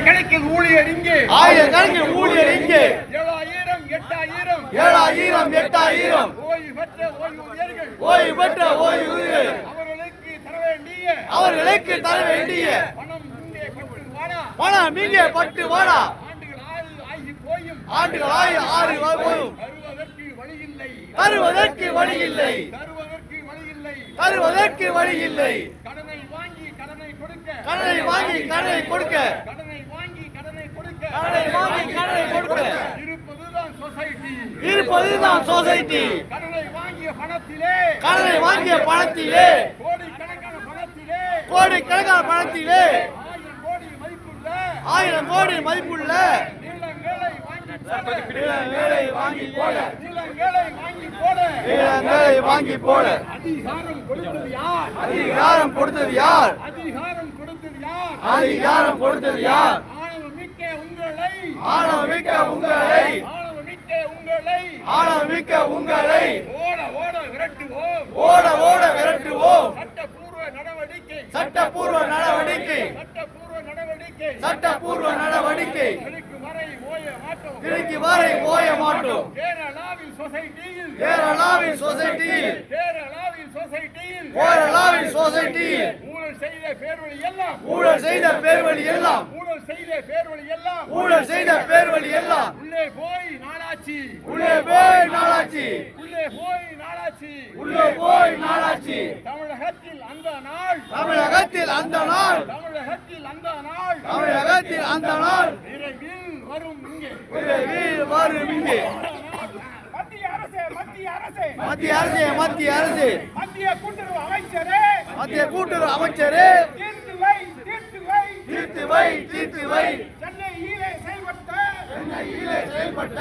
கணக்கில் ஊழியர் இங்கே, ஆயிரக்கணக்கில் ஊழியர் இங்கே, 7000 8000 7000 8000 ஓய்வு பெற்ற ஓய்வூதியர்கள், ஓய்வு பெற்ற ஓய்வூதியர்கள் அவர்களுக்கு தர அவர்களுக்கு தர வேண்டிய வேண்டிய பணம் இங்கே பட்டு வாடா. பணம் இங்கே பட்டு வாடா. ஆண்டுகள் ஆகி போயும் தருவதற்கு வழி இல்லை, தருவதற்கு வழி இல்லை. கடனை வாங்கி கடனை கொடுக்க, கடனை வாங்கி கடனை கொடுக்க, கடனை வாங்கி கடனை கொடுக்க, கடனை வாங்கி கடனை கொடுக்க இருப்பதுதான் சொசைட்டி, இருப்பதுதான் சொசைட்டி. கடனை வாங்கிய பணத்திலே, கடனை வாங்கிய பணத்திலே, கோடிக்கணக்கான பணத்திலே, கோடிக்கணக்கான பணத்திலே 1000 கோடி மதிப்புள்ள 1000 கோடி மதிப்புள்ள நிலங்களை வாங்கி போட, நிலங்களை வாங்கி போட, நிலங்களை வாங்கி போட. நிலங்களை வாங்கி போட. அதிகாரம் கொடுத்தது யார்? அதிகாரம் கொடுத்தது யார்? அதிகாரம் கொடுத்தது யார்? அதிகாரம் கொடுத்தது யார்? ஆணவமிக்க உங்களை, ஆணவமிக்க உங்களை, ஆணவமிக்க உங்களை ஆணவமிக்க உங்களை ஓட ஓட விரட்டுவோம், ஓட ஓட விரட்டுவோம். சட்டப்பூர்வ நடவடிக்கை, சட்டப்பூர்வ நடவடிக்கை, சட்டப்பூர்வ நடவடிக்கை சட்டப்பூர்வ நடவடிக்கை கிடைக்கும் வரை ஓய மாட்டோம். கிடைக்கு வரை ஓய மாட்டோம். கேரளாவில் சொசைட்டியில், கேரளாவின் சொசைட்டியில், கேரளாவில் சொசைட்டியில் கேரளாவின் சொசைட்டியில் ஊழல் செய்த பேர்வழி எல்லாம், ஊழல் செய்த பேர்வழி எல்லாம், ஊழல் செய்த பேர்வழி எல்லாம் ஊழல் செய்த பேர்வழி எல்லாம் உள்ளே போய் நாளாச்சி, உள்ளே போய் நாளாச்சு, உள்ளே போய் நாளாச்சி. உள்ளே போய் நாளாச்சு. தமிழகத்தில் அந்த நாள், தமிழகத்தில் அந்த நாள், தமிழகத்தில் அந்த நாள் தமிழகத்தில் அந்த நாள் விரைவில் வரும் இங்கே. விரைவில் வரும் இங்கே. மத்திய அரசே, மத்திய அரசே, மத்திய அரசு, மத்திய அரசு, மத்திய கூட்டுறவு அமைச்சரே, மத்திய கூட்டுறவு அமைச்சரே தீர்த்து வை, தீர்த்து வை. தீர்த்து வை, தீர்த்து வை. சென்னையிலே செயல்பட்ட சென்னையிலே செயல்பட்ட